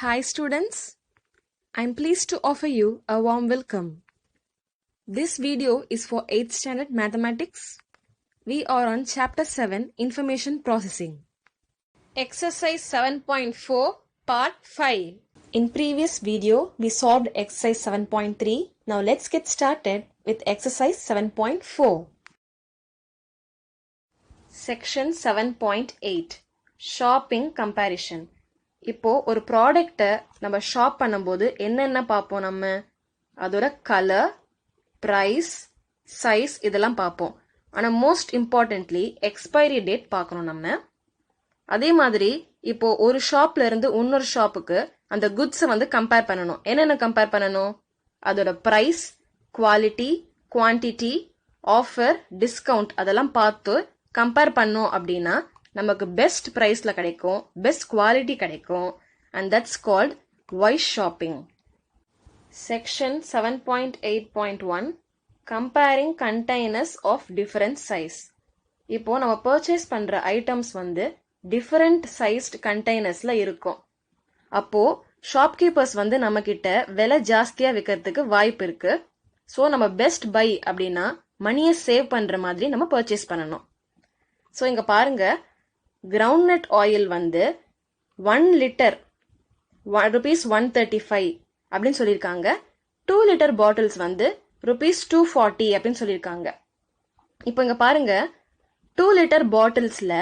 Hi students, I'm pleased to offer you a warm welcome. This video is for 8th standard mathematics. We are on chapter 7 information processing. Exercise 7.4 part 5. In previous video we solved exercise 7.3. Now let's get started with exercise 7.4. Section 7.8 Shopping Comparison. இப்போ ஒரு ப்ராடக்ட்டை நம்ம shop பண்ணும்போது என்னென்ன பார்ப்போம்? நம்ம அதோட colour, price, size இதெல்லாம் பார்ப்போம். ஆனால் மோஸ்ட் இம்பார்ட்டன்ட்லி எக்ஸ்பைரி டேட் பார்க்கணும் நம்ம. அதே மாதிரி இப்போ ஒரு ஷாப்ல இருந்து இன்னொரு ஷாப்புக்கு அந்த குட்ஸை வந்து கம்பேர் பண்ணணும். என்னென்ன கம்பேர் பண்ணணும்? அதோட price, quality, quantity, offer, discount அதெல்லாம் பார்த்து கம்பேர் பண்ணோம் அப்படின்னா நமக்கு பெஸ்ட் ப்ரைஸ்ல கிடைக்கும், பெஸ்ட் குவாலிட்டி கிடைக்கும். And that's called wise shopping. Section 7.8.1 comparing containers of different size. இப்போ நம்ம பர்ச்சேஸ் பண்ற ஐட்டம்ஸ் வந்து டிஃபரண்ட் சைஸ்ட் கண்டெய்னர்ஸ்ல இருக்கும். அப்போ ஷாப்கீப்பர்ஸ் வந்து நம்ம கிட்ட விலை ஜாஸ்தியா விற்கிறதுக்கு வாய்ப்பு இருக்கு. ஸோ நம்ம பெஸ்ட் பை அப்படின்னா மணியை சேவ் பண்ற மாதிரி நம்ம பர்ச்சேஸ் பண்ணணும். ஸோ இங்க பாருங்க, கிரவுண்ட்நட் ஆயில் வந்து 1 லிட்டர் ₹135 அப்படின்னு சொல்லியிருக்காங்க. 2 லிட்டர் பாட்டில்ஸ் வந்து ₹240 அப்படின்னு சொல்லியிருக்காங்க. இப்போ இங்க பாருங்க, 2 லிட்டர் பாட்டில்ஸ்ல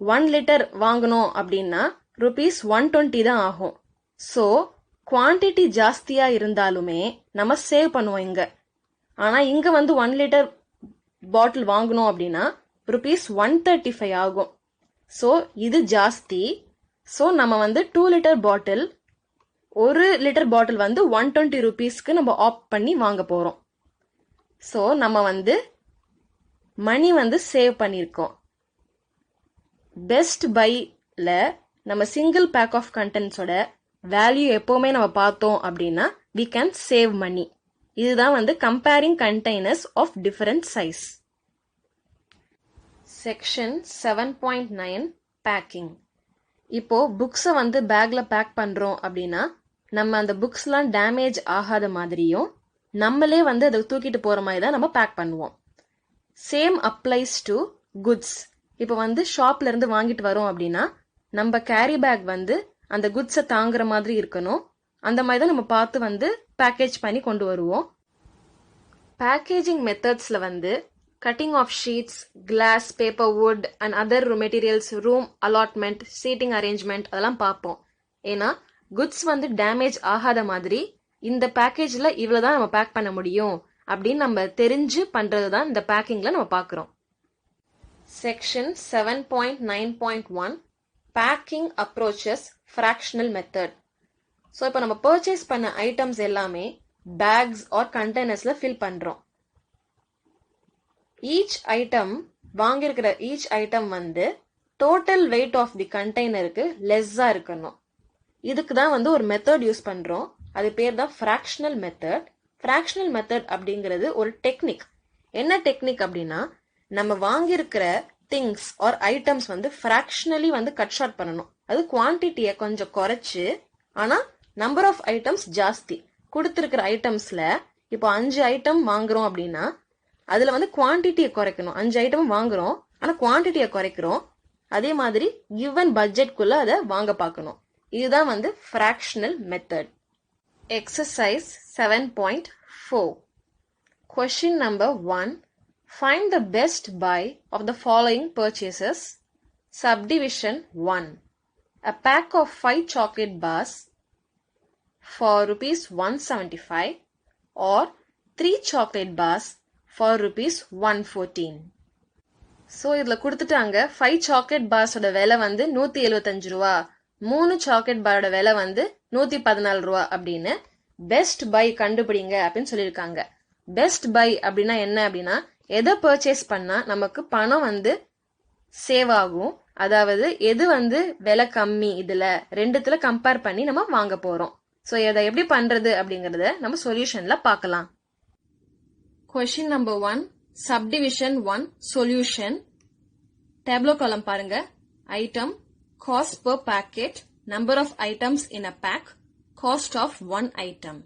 1 லிட்டர் வாங்கணும் அப்படின்னா ₹120 தான் ஆகும். ஸோ குவான்டிட்டி ஜாஸ்தியா இருந்தாலுமே நம்ம சேவ் பண்ணுவோம் இங்க. ஆனா இங்க வந்து 1 லிட்டர் பாட்டில் வாங்கணும் அப்படின்னா ₹135 ஆகும். ஸோ இது ஜாஸ்தி. ஸோ நம்ம வந்து 2 லிட்டர் பாட்டில், 1 லிட்டர் பாட்டில் வந்து ₹120 நம்ம ஆப்ட் பண்ணி வாங்க போறோம். ஸோ நம்ம வந்து மணி வந்து சேவ் பண்ணியிருக்கோம். பெஸ்ட் பைல நம்ம சிங்கிள் பேக் ஆஃப் கண்டென்ட்ஸோட வேல்யூ எப்பவுமே நம்ம பார்த்தோம் அப்படின்னா we can save money. இதுதான் வந்து comparing containers of different size. Section 7.9 packing. இப்போ புக்ஸை வந்து பேக்ல பேக் பண்றோம் அப்படின்னா நம்ம அந்த புக்ஸ்லாம் டேமேஜ் ஆகாத மாதிரியும் நம்மளே வந்து அதை தூக்கிட்டு போற மாதிரி தான் நம்ம பேக் பண்ணுவோம். Same applies to goods. இப்போ வந்து ஷாப்ல இருந்து வாங்கிட்டு வரோம் அப்படின்னா நம்ம கேரி பேக் வந்து அந்த குட்ஸை தாங்குற மாதிரி இருக்கணும். அந்த மாதிரி தான் நம்ம பார்த்து வந்து பேக்கேஜ் பண்ணி கொண்டு வருவோம். பேக்கேஜிங் மெத்தட்ஸ்ல வந்து cutting of sheets, glass, paper, wood and other materials, room allotment, seating arrangement அதெல்லாம் பார்ப்போம். ஏன்னா குட்ஸ் வந்து டேமேஜ் ஆகாத மாதிரி இந்த பேக்கேஜ்ல இவ்வளவுதான் நம்ம பேக் பண்ண முடியும் அப்படின்னு நம்ம தெரிஞ்சு பண்றதுதான் இந்த பேக்கிங்ல நம்ம பார்க்கிறோம். Section 7.9.1 packing approaches fractional method. So இப்போ நம்ம பர்ச்சேஸ் பண்ண ஐட்டம்ஸ் எல்லாமே பேக்ஸ் ஆர் கண்டெய்னர்ஸ்ல ஃபில் பண்றோம். ஈச் ஐட்டம் வாங்கியிருக்கிற ஈச் ஐட்டம் வந்து டோட்டல் வெயிட் ஆஃப் தி கண்டெய்னருக்கு லெஸ்ஸா இருக்கணும். இதுக்கு தான் வந்து ஒரு மெத்தட் யூஸ் பண்றோம். அது பேர் தான் ஃப்ராக்ஷனல் மெத்தட். ஃப்ராக்ஷனல் மெத்தட் அப்படிங்கிறது ஒரு டெக்னிக். என்ன டெக்னிக் அப்படின்னா நம்ம வாங்கியிருக்கிற திங்ஸ் ஆர் ஐட்டம்ஸ் வந்து ஃப்ராக்ஷனலி வந்து கட் ஷார்ட் பண்ணணும். அது குவான்டிட்டியை கொஞ்சம் குறைச்சு, ஆனா நம்பர் ஆஃப் ஐட்டம்ஸ் ஜாஸ்தி. கொடுத்திருக்கிற ஐட்டம்ஸ்ல இப்போ 5 ஐட்டம் வாங்குறோம் அப்படின்னா அதுல வந்து குவான்டிட்டியை குறைக்கணும். 5 ஐட்டம் வாங்குறோம், ஆனா குவான்டிட்டியை குறைக்கிறோம். அதே மாதிரி கிவன் பட்ஜெட்குள்ள அதை வாங்க பார்க்கணும். இதுதான் வந்து fractional method. Exercise 7.4 Question number 1 Find the best buy of the following purchases. Subdivision 1 A pack of 5 chocolate bars for ₹175 or 3 chocolate bars for ₹114. So இதில் கொடுத்துட்டாங்க 5 சாக்லேட் பார்ஸோட விலை வந்து ₹175, 3 சாக்லேட் பாரோட விலை வந்து ₹114 அப்படின்னு. பெஸ்ட் பை கண்டுபிடிங்க அப்படின்னு சொல்லியிருக்காங்க. பெஸ்ட் பை அப்படின்னா என்ன அப்படின்னா எதை பர்ச்சேஸ் பண்ணா நமக்கு பணம் வந்து சேவ் ஆகும், அதாவது எது வந்து விலை கம்மி, இதுல ரெண்டுத்துல கம்பேர் பண்ணி நம்ம வாங்க போறோம். ஸோ இதை எப்படி பண்றது அப்படிங்கறத நம்ம சொல்யூஷன்ல பார்க்கலாம். Question number 1 Subdivision 1 Solution. Tableau column பாருங்க. Item, cost per packet, number of items in a pack, cost of one item.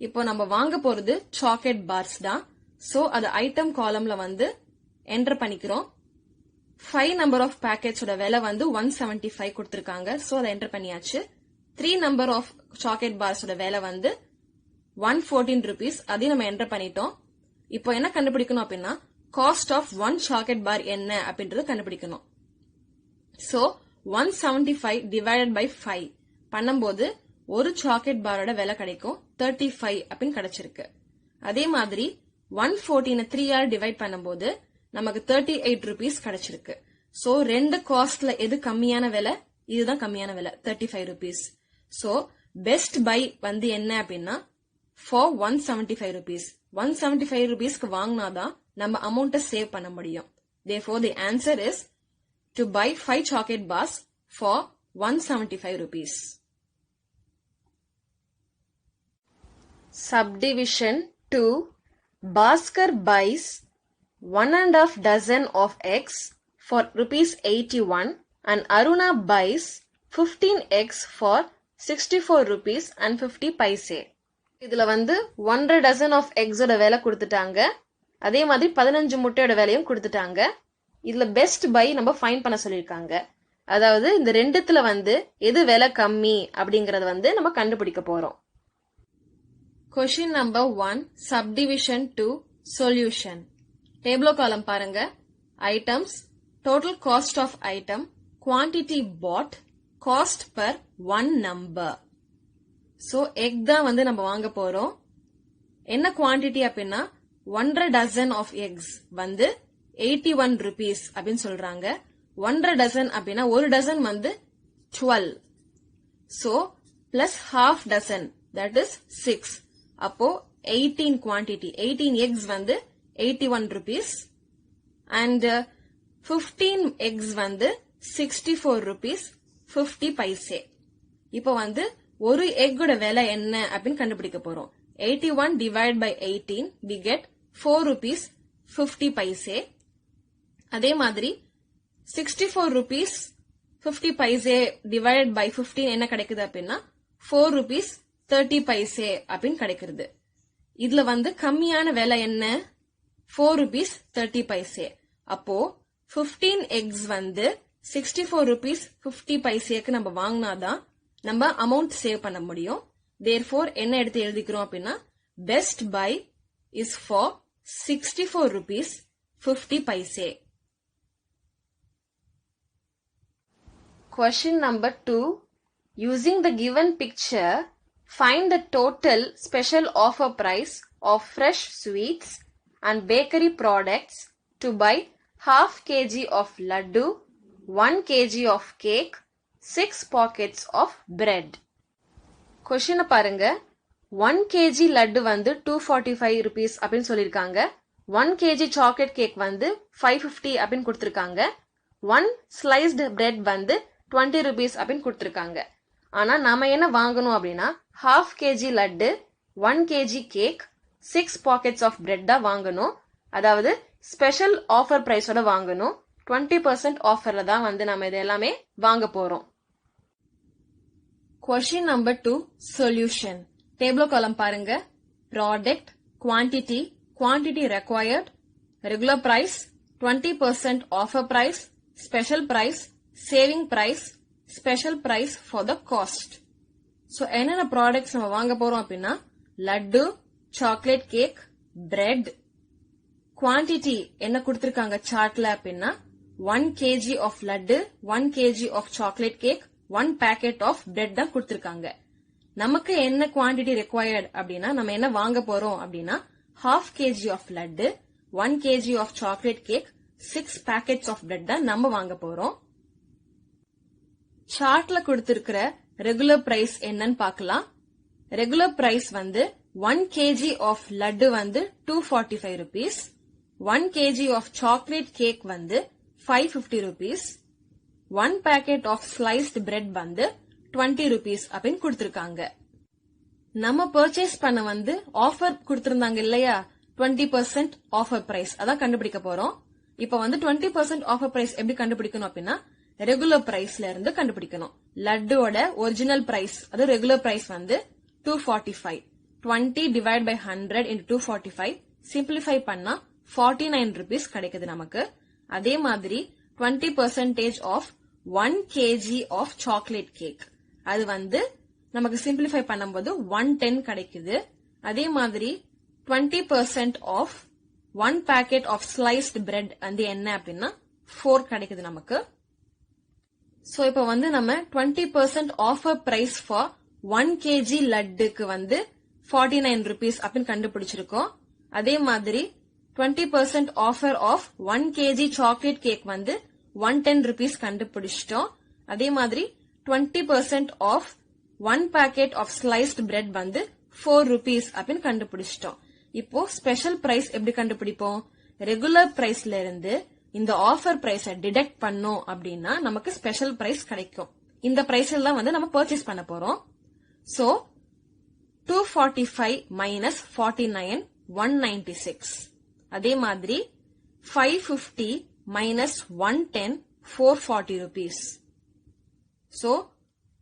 இப்போ நம்ம வாங்க போறது சாக்லேட் பார்ஸ் தான். சோ அது ஐட்டம் காலம்ல வந்து என்டர் பண்ணிக்கிறோம். 5 number of packets ஓட விலை வந்து 175 கொடுத்திருக்காங்க. சோ அதை என்டர் பண்ணியாச்சு. 3 number of chocolate bars ஓட விலை வந்து 114 rupees. அதையும் நம்ம என்டர் பண்ணிட்டோம். இப்போ என்ன கண்டுபிடிக்கணும் அப்படின்னா காஸ்ட் ஆஃப் 1 chocolate bar என்ன அப்படின்றது கண்டுபிடிக்கணும். சோ 175 divided by 5 பண்ணும்போது ஒரு சாக்லேட் பாரோட விலை கிடைக்கும் 35 அப்படின்னு கிடைச்சிருக்கு. அதே மாதிரி 114 3 ஆல் டிவைட் பண்ணும்போது நமக்கு 38 rupees கிடைச்சிருக்கு. சோ ரெண்டு காஸ்ட்ல எது கம்மியான விலை? இதுதான் கம்மியான விலை 35 rupees. சோ பெஸ்ட் பை வந்து என்ன அப்படின்னா for 175 rupees. 175 rupeesக்கு வாங்கினாதான் நம்ம அமௌண்ட்டை சேவ் பண்ண முடியும். Therefore the answer is to buy 5 chocolate bars for 175 rupees. Subdivision 2. Bhaskar buys 1.5 dozen of eggs for rupees 81 and Aruna buys 15 eggs for 64 rupees and 50 paise. இதுல வந்து 1.5 dozen of eggs ஓட விலை கொடுத்துட்டாங்க. அதே மாதிரி 15 முட்டையோட விலையும் கொடுத்துட்டாங்க. இதுல பெஸ்ட் பை நம்ம ஃபைண்ட் பண்ண சொல்லிருக்காங்க. அதாவது இந்த ரெண்டுத்துல வந்து எது விலை கம்மி அப்படிங்கறது வந்து நம்ம கண்டுபிடிக்க போறோம். Question number 1, subdivision 2, solution. Table column பாருங்க. Items, total cost of item, quantity bought, cost per one number. So egg தான் வந்து நம்ம வாங்க போறோம். என்ன quantity அப்படின்னா 1.5 dozen of eggs வந்து 81 rupees அப்படின்னு சொல்றாங்க. 1.5 dozen அப்படின்னா ஒரு dozen வந்து 12. So plus half dozen, that is 6. அப்போ 18 quantity, 18 eggs வந்து 81 rupees and 15 eggs வந்து 64 rupees 50 paise. இப்போ வந்து ஒரு எக்கோட விலை என்ன அப்படின்னு கண்டுபிடிக்க போறோம். 81 divided by 18 we get 4 rupees 50 paise. அதே மாதிரி 64 rupees 50 paise divided by 15 என்ன கிடைக்குது அப்படின்னா 4 rupees 30 paise அப்படின்னு கிடைக்கிறது. இதுல வந்து கம்மியான விலை என்ன? 4 rupees 30 paise. அப்போ 15 eggs வந்து 64 rupees 50 paiseக்கு நம்ம வாங்கினாதான் நம்ம அமௌண்ட் சேவ் பண்ண முடியும். Therefore என்ன எடுத்து எழுதிக்கிறோம் அப்படின்னா best buy is for 64 rupees 50 paise. Question number 2. Using the given picture, find the total special offer price of fresh sweets and bakery products to buy half kg of laddu, 1 kg of cake, 6 pockets of bread. Question பாருங்க. 1 kg laddu வந்து 245 rupees அப்படின்னு சொல்லிருக்காங்க. 1 kg chocolate cake வந்து 550 அப்படின்னு கொடுத்திருக்காங்க. 1 sliced bread வந்து 20 rupees அப்படின்னு கொடுத்திருக்காங்க. ஆனா நாம என்ன வாங்கணும் அப்படின்னா half kg லட்டு, 1 kg cake, 6 packets of bread தான் வாங்கணும். அதாவது ஸ்பெஷல் ஆஃபர் பிரைஸோட வாங்கணும். 20% ஆஃபர்ல தான் வந்து நம்ம இது எல்லாமே வாங்க போறோம். Question number 2, solution. Table column பாருங்க. Product, quantity, quantity required, regular price, 20% offer price, special price, saving price, special price for the cost. So என்னென்ன ப்ராடக்ட்ஸ் நம்ம வாங்க போறோம் அப்படின்னா laddu, chocolate cake, bread. Quantity என்ன கொடுத்திருக்காங்க சார்ட்ல அப்படின்னா 1 kg of லட்டு, 1 kg of chocolate cake, 1 packet of bread தான் கொடுத்திருக்காங்க. நமக்கு என்ன குவான்டிட்டி required அப்படின்னா நம்ம என்ன வாங்க போறோம் அப்படின்னா half kg of லட்டு, 1 kg of chocolate cake, 6 packets of bread தான் நம்ம வாங்க போறோம். சார்ட்ல கொடுத்திருக்கிற ரெகுலர் பிரைஸ் என்னன்னு பார்க்கலாம். ரெகுலர் பிரைஸ் வந்து 1 kg of லட்டு வந்து 245 rupees, 1 kg of chocolate cake வந்து 550 rupees, 1 packet of sliced bread வந்து 20 rupees அப்படின்னு கொடுத்திருக்காங்க. நம்ம பர்ச்சேஸ் பண்ண வந்து ஆஃபர் கொடுத்திருந்தாங்க இல்லையா 20% ஆஃபர் பிரைஸ், அதான் கண்டுபிடிக்க போறோம். இப்ப வந்து 20% ஆஃபர் பிரைஸ் எப்படி கண்டுபிடிக்கணும் அப்படின்னா ரெகுலர் பிரைஸ்ல இருந்து கண்டுபிடிக்கணும். லட்டோட ஒரிஜினல் பிரைஸ் அது ரெகுலர் பிரைஸ் வந்து 245. 20 divided by 100 into 245 சிம்பிளிஃபை பண்ணா 49 rupees கிடைக்குது நமக்கு. அதே மாதிரி 20% of 1 kg of chocolate cake அது வந்து நமக்கு சிம்பிளிஃபை பண்ணும்போது 110 கிடைக்குது. அதே மாதிரி 20% of 1 packet of sliced bread வந்து என்ன அப்படின்னா 4 கிடைக்குது நமக்கு. சோ இப்ப வந்து நம்ம 20% offer price for 1 kg லட்டுக்கு வந்து 49 rupees அப்படின்னு கண்டுபிடிச்சிருக்கோம். அதே மாதிரி 20% offer of 1 kg chocolate cake வந்து 110 rupees கண்டுபிடிச்சிட்டோம். அதே மாதிரி 20% of 1 packet of sliced bread வந்து 4 rupees அப்படின்னு கண்டுபிடிச்சிட்டோம். இப்போ ஸ்பெஷல் பிரைஸ் எப்படி கண்டுபிடிப்போம்? ரெகுலர் பிரைஸ்ல இருந்து இந்த ஆஃபர் பிரைஸ டிடெக்ட் பண்ணோம் அப்படின்னா நமக்கு ஸ்பெஷல் பிரைஸ் கிடைக்கும். இந்த பிரைஸ்ல தான் வந்து நம்ம பர்ச்சேஸ் பண்ண போறோம். So 245 minus 49 196. அதே மாதிரி 550 minus 110 440 rupees. சோ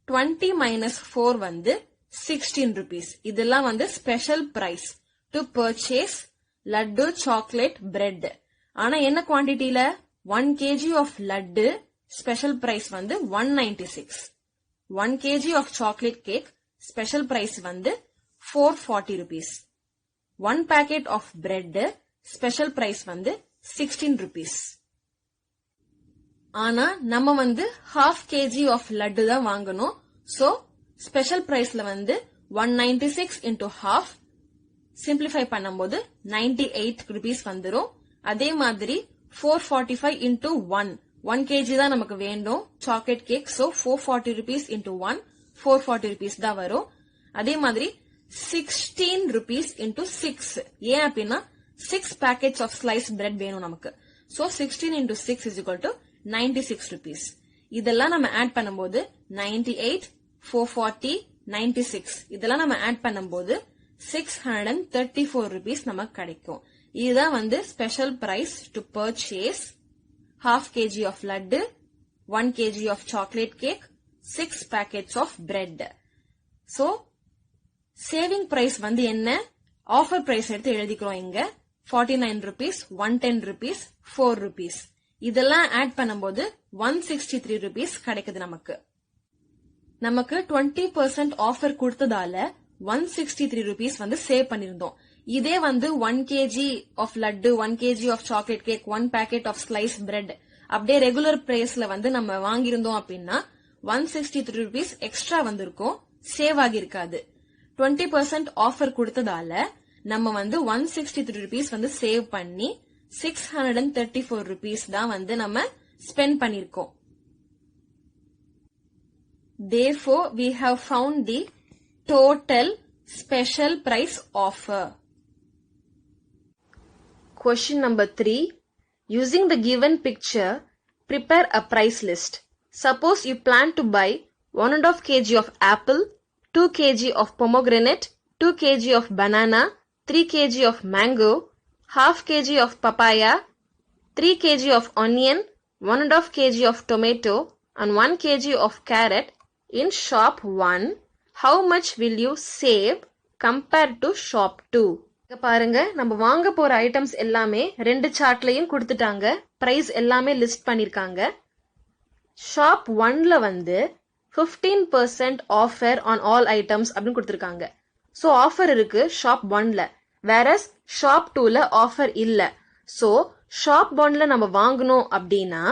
20 minus 4 வந்து 16 rupees. இதெல்லாம் வந்து ஸ்பெஷல் பிரைஸ் டு பர்ச்சேஸ் லட்டு சாக்லேட் பிரெட். ஆனா என்ன குவான்டிட்டில 1 kg ஆஃப் லட்டு ஸ்பெஷல் பிரைஸ் வந்து 196. 1 kg of chocolate cake special price வந்து 440 rupees. 1 packet ஆஃப் பிரெட் ஸ்பெஷல் பிரைஸ் வந்து 16 rupees. ஆனா நம்ம வந்து half kg ஆஃப் லட்டு தான் வாங்கணும். சோ ஸ்பெஷல் பிரைஸ்ல வந்து 196 into half சிம்பிளிஃபை பண்ணும்போது 98 rupees வந்துரும். அதே மாதிரி 445 into 1 kg தான் நமக்கு வேண்டும் chocolate cake. So 440 rupees into 1 440 rupees தான் வரும். அதே மாதிரி 16 rupees into 6. ஏன் அப்படின்னா 6 packets of sliced bread வேணும் நமக்கு. So 16 into 6 is equal to 96 rupees. இதெல்லாம் நம்ம ஆட் பண்ணும்போது 98 440 96 இதெல்லாம் நம்ம ஆட் பண்ணும்போது 634 rupees நமக்கு கிடைக்கும். இதுதான் வந்து special price to purchase half kg of லட்டு 1 kg of chocolate cake 6 packets of bread. So saving price வந்து என்ன? ஆஃபர் பிரைஸ் எடுத்து எழுதிக்கிறோம் இங்க 49 rupees 110 rupees 4 rupees. இதெல்லாம் ஆட் பண்ணும்போது 163 rupees கிடைக்குது நமக்கு. நமக்கு 20% ஆஃபர் கொடுத்ததால 163 rupees வந்து சேவ் பண்ணிருந்தோம். இதே வந்து 1 kg of laddoo 1 kg of chocolate cake 1 packet of slice bread அப்படியே ரெகுலர் பிரைஸ்ல வந்து நம்ம வாங்கியிருந்தோம் அப்படின்னா 163 rupees எக்ஸ்ட்ரா வந்திருக்கும், சேவ் ஆகிருக்காது. 20% ஆஃபர் கொடுத்ததால நம்ம வந்து 163 rupees வந்து சேவ் பண்ணி 634 rupees தான் வந்து நம்ம ஸ்பெண்ட் பண்ணிருக்கோம். Therefore, we have found the total special price offer. Question number 3. Using the given picture, prepare a price list. Suppose you plan to buy 1.5 kg of apple, 2 kg of pomegranate, 2 kg of banana, 3 kg of mango, half kg of papaya, 3 kg of onion, 1.5 kg of tomato and 1 kg of carrot in shop 1. How much will you save compared to shop 2? பாருங்க, நம்ம வாங்க போற items எல்லாமே ரெண்டு சார்ட்லயும் கொடுத்துட்டாங்க. Price எல்லாமே list பண்ணிருக்காங்க. Shop 1ல வந்து 15% ஆஃபர் ஆன் ஆல் ஐட்டம்ஸ் அப்படின்னு கொடுத்துருக்காங்க. சோ ஆஃபர் இருக்கு ஷாப் 1ல, வேறஸ் ஷாப் 2ல ஆஃபர் இல்ல. சோ ஷாப் 1ல நம்ம வாங்கணும் அப்படின்னா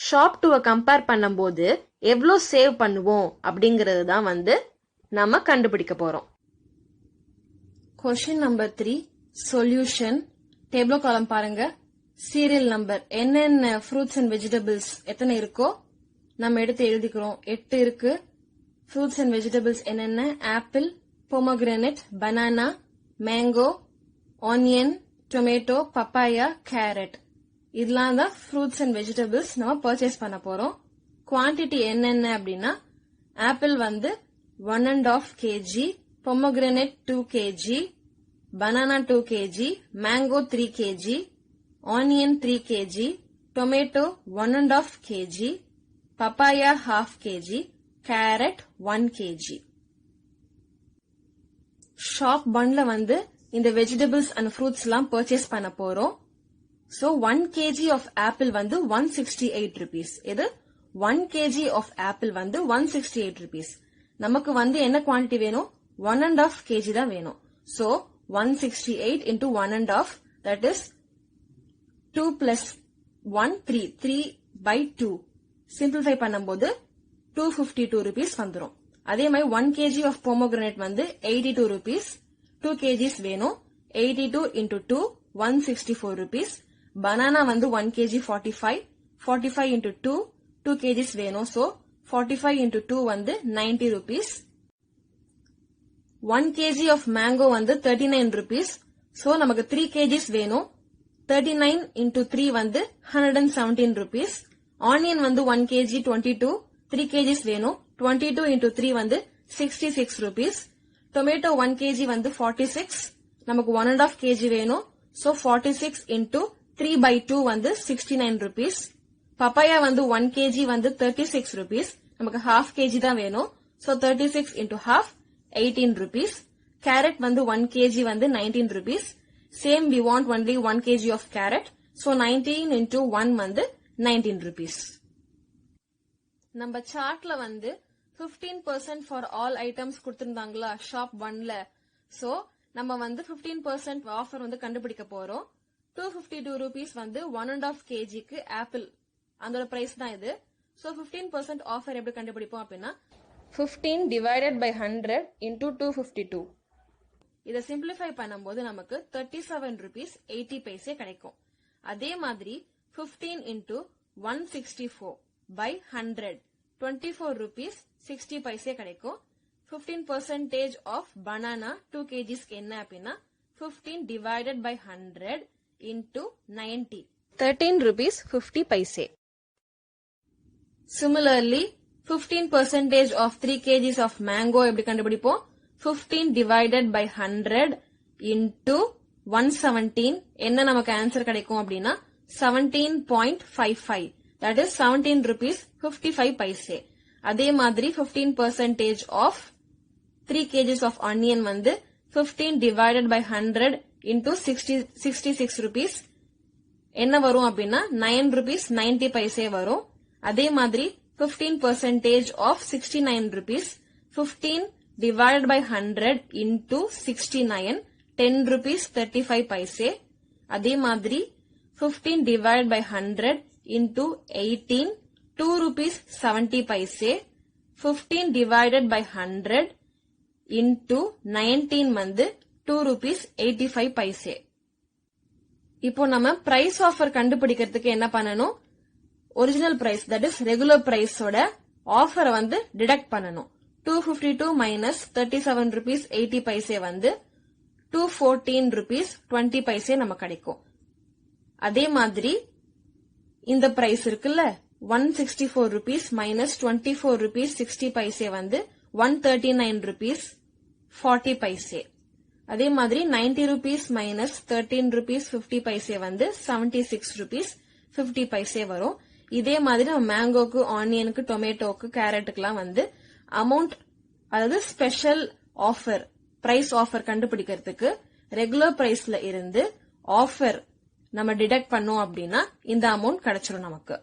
ஷாப் 2 கம்பேர் பண்ணும்போது எவ்வளோ சேவ் பண்ணுவோம் அப்படிங்கறது தான் வந்து நம்ம கண்டுபிடிக்க போறோம். Question number 3. Solution. Table column பாருங்க. Serial number. என்னென்ன fruits and vegetables எத்தனை இருக்கோ நம்ம எடுத்து எழுதிக்கிறோம். 8 இருக்கு. Fruits and vegetables என்னென்ன? Apple, pomegranate, banana, mango, onion, tomato, papaya, carrot. இதெல்லாம் தான் fruits and vegetables நம்ம purchase பண்ண போறோம். Quantity என்னென்ன அப்படின்னா apple வந்து 1.5 kg, pomegranate 2 kg, banana 2 kg, mango 3 kg, onion 3 kg, tomato 1.5 kg, papaya half kg, carrot 1 kg. Shop பன்ல வந்து இந்த வெஜிடபிள்ஸ் அண்ட் ஃப்ரூட்ஸ் எல்லாம் பர்ச்சேஸ் பண்ண போறோம். சோ 1 kg of ஆப்பிள் வந்து 168 rupees. இது 1 kg of ஆப்பிள் வந்து 168 rupees. நமக்கு வந்து என்ன குவாண்டிட்டி வேணும்? 1.5 kg தான் வேணும். So 168 into 1.5, that is 2 plus 1 3 3 by 2. Simplify பண்ணும்போது 252 rupees வந்துரும். அதே மாதிரி 1 kg of pomegranate வந்து 82 rupees. 2 kgs வேணும். 82 into 2 164 rupees. Banana வந்து 1 kg 45. 45 into 2 2 kgs வேணும். So 45 into 2 வந்து 90 rupees. 1 kg of mango வந்து 39 rupees. So நமக்கு 3 kgs வேணும். 39 into 3 வந்து 117 rupees. Onion வந்து 1 kg 22. 3 kgs வேணும். 22 into 3 வந்து 66 rupees. Tomato 1 kg வந்து 46. நமக்கு 1.5 kg வேணும். So 46 into 3 by 2 வந்து 69 rupees. Papaya வந்து 1 kg வந்து 36 rupees. நமக்கு half kg தான் வேணும். So 36 into half 18 rupees. Carrot வந்து 1 kg வந்து 19 rupees. Same we want only 1 kg of carrot. So 19 into 1 வந்து 19 rupees. நம்ம சார்ட்ல வந்து 15% for all items கொடுத்திருந்தாங்களா ஷாப் 1ல. சோ நம்ம வந்து 15% ஆஃபர் வந்து கண்டுபிடிக்க போறோம். 252 rupees வந்து 1.5 kgக்கு ஆப்பிள் அதோட பிரைஸ் தான் இது. சோ 15% ஆஃபர் எப்படி கண்டுபிடிப்போம் அப்படின்னா 15 divided by 100 into 252. இதை சிம்பிளிஃபை பண்ணும்போது நமக்கு 37 rupees 80 பைசே கிடைக்கும். அதே மாதிரி 15 into 164 by 100 24 rupees 60 பைசே கிடைக்கும். 15% of banana 2 kgs என்ன அப்படின்னா 15 divided by 100 into 90 13 rupees 50 paise. Similarly 15% of 3 kgs of mango எப்படி கண்டுபிடிப்போம்? 15 divided by 100 into 117 என்ன நமக்கு ஆன்சர் கிடைக்கும் அப்படின்னா 17.55. that is 17 rupees 55 paise. அதே மாதிரி 15% of 3 kgs of onion வந்து 15 divided by 100 into 66 rupees என்ன வரும் அப்படின்னா 9 rupees 90 paise வரும். அதே மாதிரி 15% of 69 rupees 15 divided by 100 into 69 10 rupees 35 paise. அதே மாதிரி 15 divided by 100 into 18 2 rupees 70 paise. 15 divided by 100 into 19 வந்து 2 rupees 85 paise. இப்போ நம்ம பிரைஸ் ஆஃபர் கண்டுபிடிக்கிறதுக்கு என்ன பண்ணணும்? Original price that is regular பிரைஸோட ஆஃபரை வந்து டிடக்ட் பண்ணணும். 252 minus 37 rupees 80 paise வந்து 214 rupees 20 paise நமக்கு கிடைக்கும். அதே மாதிரி இந்த பிரைஸ் இருக்குல்ல 164 rupees minus 24 rupees 60 paise வந்து 139 rupees 40 paise. அதே மாதிரி 90 rupees minus 13 rupees 50 paise வந்து 76 rupees 50 paise வரும். இதே மாதிரி நம்ம மேங்கோக்கு, ஆனியனுக்கு, டொமேட்டோக்கு, கேரட்டுக்குலாம் வந்து அமௌண்ட் அதாவது ஸ்பெஷல் ஆஃபர் பிரைஸ் ஆஃபர் கண்டுபிடிக்கிறதுக்கு ரெகுலர் பிரைஸ்ல இருந்து ஆஃபர் நம்ம டிடக்ட் பண்ணோம் அப்படின்னா இந்த அமௌண்ட் கிடைச்சிரும் நமக்கு.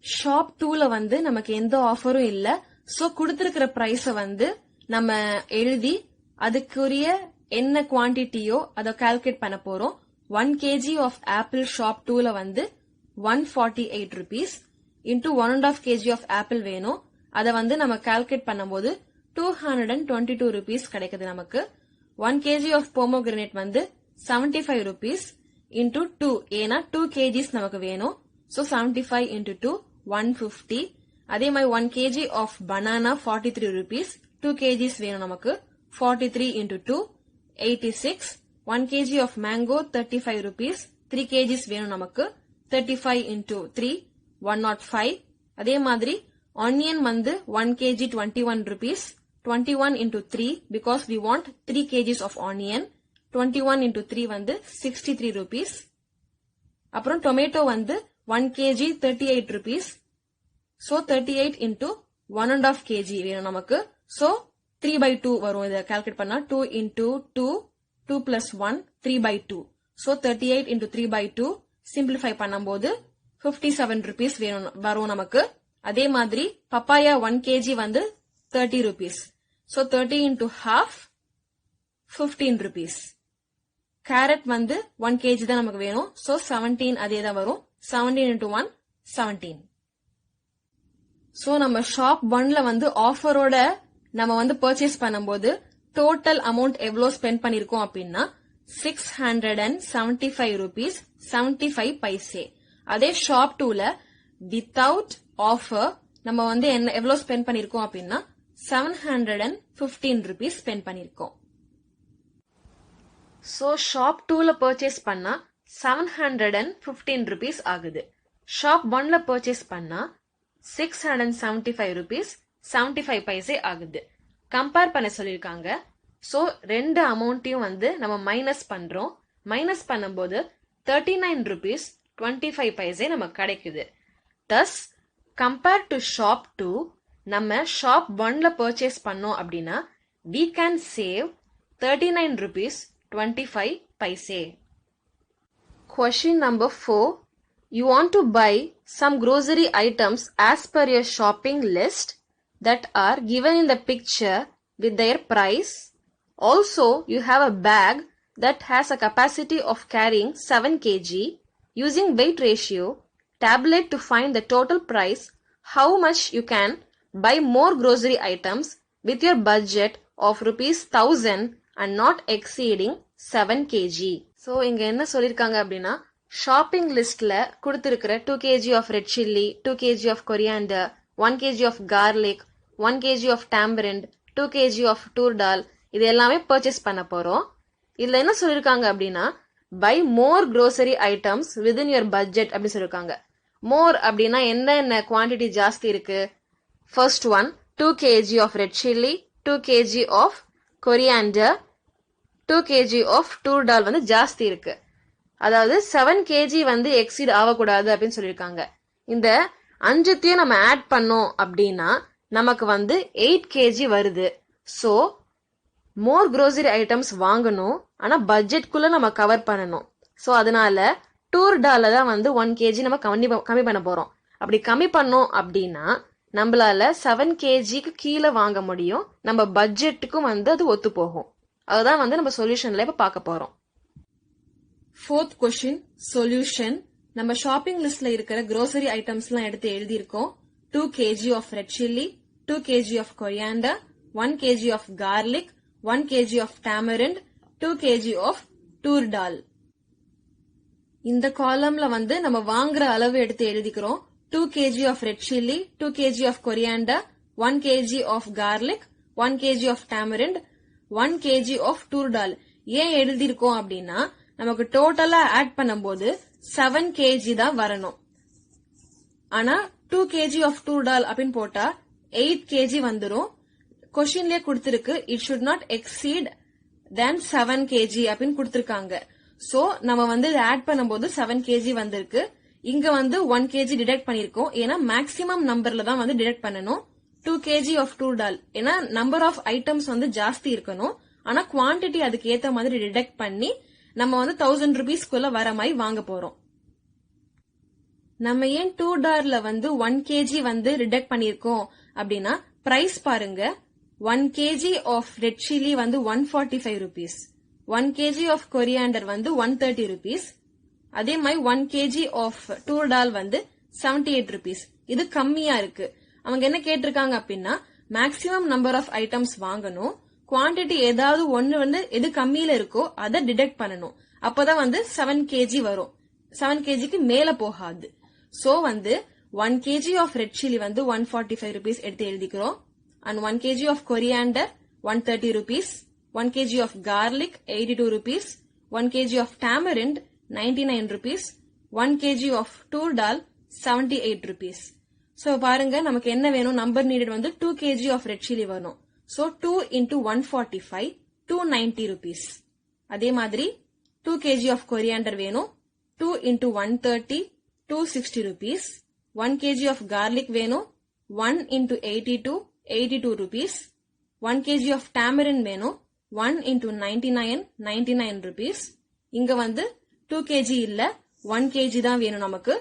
ஷாப் 2ல வந்து நமக்கு எந்த ஆஃபரும் இல்ல. சோ கொடுத்திருக்கிற பிரைஸ வந்து நம்ம எழுதி அதுக்குரிய என்ன குவான்டிட்டியோ அதை கால்குலேட் பண்ண போறோம். 1 kg of apple ஷாப் 2ல வந்து 148 rupees into 1.5 kg of apple வேணும். அதை வந்து நம்ம கால்குலேட் பண்ணும்போது 222 rupees கிடைக்குது நமக்கு. 1 kg of pomegranate வந்து 75 rupees into 2 ஏன்னா 2 kgs நமக்கு வேணும். So 75 into 2 150. அதே மாதிரி 1 kg of banana 43 rupees 2 kgs வேணும் நமக்கு. 43 into 2 86. 1 kg of mango 35 rupees 3 kgs வேணும் நமக்கு. 35 into 3 105. அதே மாதிரி onion வந்து 1 kg 21 rupees 21 into 3 because we want 3 kgs of onion. 21 into 3 வந்து 63 rupees. அப்புறம் tomato வந்து 1 kg 38 rupees. So 38 into 1.5 kg வேணும் நமக்கு. So 3/2 வரும். இதை கால்குலேட் பண்ணா 2 into 2, 2 plus 1, 3/2. So 38 into 3/2 simplify பண்ணும்போது 57 rupees வரும் நமக்கு. அதே மாதிரி பப்பாயா 1 kg வந்து 30 rupees. So 30 into half 15 rupees. Carrot வந்து 1 kg தான் நமக்கு வேணும். So 17 அதே தான் வரும். 17 into 1, 17. So நம்ம ஷாப் 1ல வந்து ஆஃபரோட நம்ம வந்து பர்ச்சேஸ் பண்ணும்போது டோட்டல் அமௌண்ட் எவ்வளவு ஸ்பெண்ட் பண்ணிருக்கோம் அப்படின்னா 675 rupees 75 பைசே. அதே ஷாப் 2ல வித்தவுட் ஆஃபர் நம்ம வந்து எவ்வளவு ஸ்பெண்ட் பண்ணிருக்கோம் அப்படின்னா 715 rupees ஸ்பெண்ட் பண்ணிருக்கோம். So ஷாப் 2ல பர்ச்சேஸ் பண்ணா 715 rupees ஆகுது. ஷாப் 1ல பர்ச்சேஸ் பண்ணா 675 rupees 75 பைசே ஆகுது. கம்பேர் பண்ண சொல்லிருக்காங்க. சோ ரெண்டு அமௌண்ட்டையும் வந்து நம்ம மைனஸ் பண்றோம். மைனஸ் பண்ணும்போது 39 rupees 25 பைசே நமக்கு கிடைக்குது. Thus கம்பேர் டு ஷாப் 2 நம்ம ஷாப் 1ல பர்ச்சேஸ் பண்ணோம் அப்படின்னா we can save 39 rupees 25 paise. Question number 4. You want to buy some grocery items as per your shopping list that are given in the picture with their price. Also, you have a bag that has a capacity of carrying 7 kg. Using weight ratio, tabulate to find the total price how much you can buy more grocery items with your budget of rupees 1000 and not exceeding 7 kg. So இங்க என்ன சொல்லிருக்காங்க அப்படின்னா shopping லிஸ்ட்ல கொடுத்திருக்கிற 2 kg of red chilli, 2 kg of coriander, 1 kg of garlic, 1 kg of tamarind, 2 kg of tur dal இது எல்லாமே purchase பண்ண போறோம். இதுல என்ன சொல்லிருக்காங்க அப்படின்னா buy more grocery items within your budget அப்படி சொல்லிருக்காங்க. more அப்படின்னா என்ன குவாண்டிட்டி ஜாஸ்தி இருக்கு? First one 2 kg of red chilli, 2 kg of coriander, 2 kg of tur dal வந்து ஜாஸ்தி இருக்கு. அதாவது 7 kg வந்து எக்ஸீட் ஆகக்கூடாது அப்படின்னு சொல்லியிருக்காங்க. இந்த அஞ்சுத்தையும் நம்ம ஆட் பண்ணோம் அப்படின்னா நமக்கு வந்து 8 kg வருது. ஸோ மோர் grocery ஐட்டம்ஸ் வாங்கணும், ஆனா பட்ஜெட்குள்ள நம்ம கவர் பண்ணணும். ஸோ அதனால டூர் டால தான் வந்து 1 kg நம்ம கம்மி பண்ண போறோம். அப்படி கம்மி பண்ணோம் அப்படின்னா நம்மளால 7 kgக்கு கீழே வாங்க முடியும். நம்ம பட்ஜெட்டுக்கும் வந்து அது ஒத்து போகும். அதுதான் வந்து நம்ம சொல்யூஷன்ல இப்ப பார்க்க போறோம். Fourth question, solution. நம்ம ஷாப்பிங் லிஸ்ட்ல இருக்கிற grocery items எல்லாம் எடுத்து எழுதி இருக்கோம். 2 kg of red chilli, 2 kg of coriander, 1 kg of garlic, 1 kg of tamarind, 2 kg of tur dal. இந்த காலம்ல வந்து நம்ம வாங்குற அளவு எடுத்து எழுதிக்கிறோம். 2 kg of red chilli, 2 kg of coriander, 1 kg of garlic, 1 kg of tamarind, 1 kg of tur dal. ஏன் எழுதிருக்கோம் அப்படின்னா நமக்கு டோட்டலா ஆட் பண்ணும்போது 7 kg தான் வரணும். ஆனா 2 kg of tur dal அப்படின்னு போட்டா 8 kg வந்துரும். கொஸ்டின்லயே கொடுத்திருக்கு it should not exceed than 7 kg அப்படின்னு கொடுத்திருக்காங்க. சோ நம்ம வந்து ஆட் பண்ணும்போது 7 kg வந்திருக்கு. இங்க வந்து 1 kg டிடெக்ட் பண்ணிருக்கோம். ஏன்னா மேக்ஸிமம் நம்பர்ல தான் வந்து டிடெக்ட் பண்ணணும். 2 kg of tur dal ஏன்னா நம்பர் ஆஃப் ஐட்டம்ஸ் வந்து ஜாஸ்தி இருக்கணும். ஆனா குவான்டிட்டி அதுக்கு ஏத்த மாதிரி டிடெக்ட் பண்ணி நம்ம வந்து 1000 rupeesக்குள்ள வர மாதிரி வாங்க போறோம். நம்ம ஏன் tur dalல வந்து 1 kg வந்து டிடெக்ட் பண்ணிருக்கோம் அப்படின்னா பிரைஸ் பாருங்க. 1 kg of red chilli வந்து 145 rupees, 1 kg of coriander வந்து 130 rupees, அதே மாதிரி 1 kg of tur dal வந்து 78 rupees. இது கம்மியா இருக்கு. அவங்க என்ன கேட்டிருக்காங்க அப்படின்னா மேக்ஸிமம் நம்பர் ஆஃப் ஐட்டம்ஸ் வாங்கணும், குவான்டிட்டி ஏதாவது ஒன்னு வந்து எது கம்மியில இருக்கோ அதை டிடெக்ட் பண்ணணும். அப்பதான் வந்து 7 kg வரும். 7 kgக்கு மேல போகாது. சோ வந்து 1 kg of red chilli வந்து 145 rupees எடுத்து எழுதிக்கிறோம். And 1 kg of coriander 130 rupees, 1 kg of garlic 82 rupees, 1 kg of tamarind 99 rupees, 1 kg of tur dal 78 rupees. So பாருங்க நமக்கு என்ன வேணும், நம்பர் நீடட் வந்து 2 kg of red chilli வேணும். So 2 into 145 290 rupees. அதே மாதிரி 2 kg of coriander வேணும். 2 into 130 260 rupees. 1 kg of garlic வேணும் 1 into 82 82 rupees. 1 kg of tamarind வேணும் 1 into 99 99 rupees. இங்க வந்து 2 kg இல்ல 1 kg தான் வேணும் நமக்கு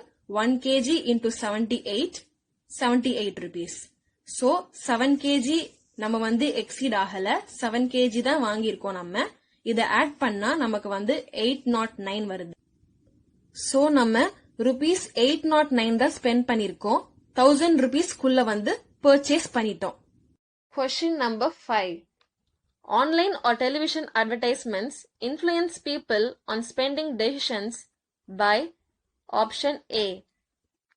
1 kg into 78 78 rupees. So 7 kg நம்ம வந்து exceed ஆகல 7 kg தான் வாங்கியிருக்கோம் நம்ம இதை ஆட் பண்ணா நமக்கு வந்து 809 வருது. So நம்ம rupees 809 தான் ஸ்பெண்ட் பண்ணிருக்கோம் 1000 rupees குள்ள வந்து purchase பண்ணிட்டோம். Question number 5. Online or television advertisements influence people on spending decisions by option A.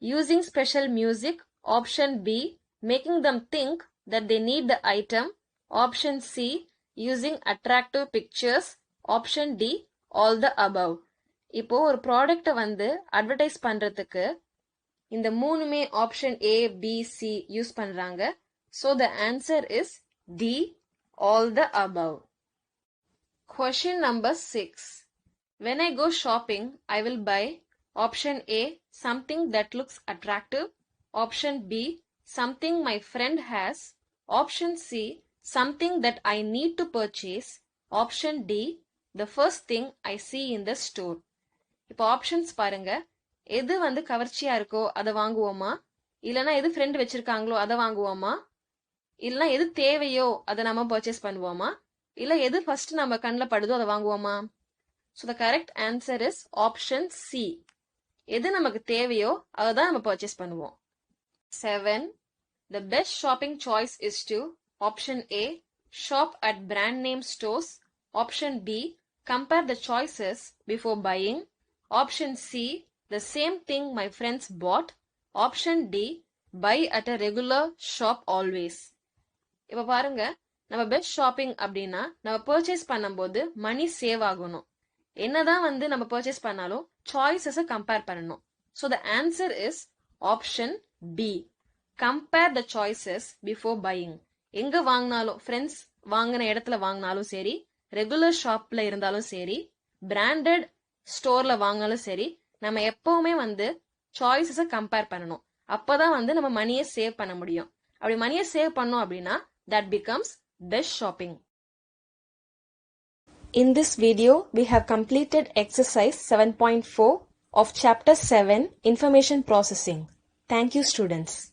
Using special music. Option B. Making them think that they need the item. Option C. Using attractive pictures. Option D. All the above. இப்போ ஒரு ப்ராடக்ட்டை வந்து advertise பண்றதுக்கு இந்த மூணுமே option A, B, C use பண்றாங்க. So the answer is D. All the above. Question number 6. When I go shopping, I will buy option A. Something that looks attractive. Option B. Something my friend has. Option C. Something that I need to purchase. Option D. The first thing I see in the store. இப்போ options பாருங்க எது வந்து கவர்ச்சியா இருக்கோ அதை வாங்குவோமா இல்லனா எது friend வச்சிருக்காங்களோ அதை வாங்குவோமா இல்லனா எது தேவையோ அதை நம்ம பர்ச்சேஸ் பண்ணுவோமா இல்ல எது ஃபர்ஸ்ட் நம்ம கண்ணில் படுதோ அதை வாங்குவோமா? So the correct answer is option C. எது நமக்கு தேவையோ அதை தான் நம்ம பர்ச்சேஸ் பண்ணுவோம். 7. The best shopping choice is to option A. Shop at brand name stores. Option B. Compare the choices before buying. Option C. The same thing my friends bought. Option D. Buy at a regular shop always. இப்போ பாருங்க நம்ம best shopping அப்படின்னா நம்ம purchase பண்ணும்போது money save ஆகணும். என்னதான் வந்து நம்ம பர்ச்சேஸ் பண்ணாலும் சாய்ஸஸை கம்பேர் பண்ணணும். So the answer is option B. Compare the choices before buying. எங்க வாங்கினாலும் ஃப்ரெண்ட்ஸ் வாங்கின இடத்துல வாங்கினாலும் சரி ரெகுலர் ஷாப்ல இருந்தாலும் சரி பிராண்டட் ஸ்டோர்ல வாங்கினாலும் சரி நம்ம எப்பவுமே வந்து சாய்ஸஸை கம்பேர் பண்ணணும். அப்பதான் வந்து நம்ம மணியை சேவ் பண்ண முடியும். அப்படி மணியை சேவ் பண்ணோம் அப்படின்னா that becomes best shopping. In this video we have completed exercise 7.4 of chapter 7 information processing. Thank you students.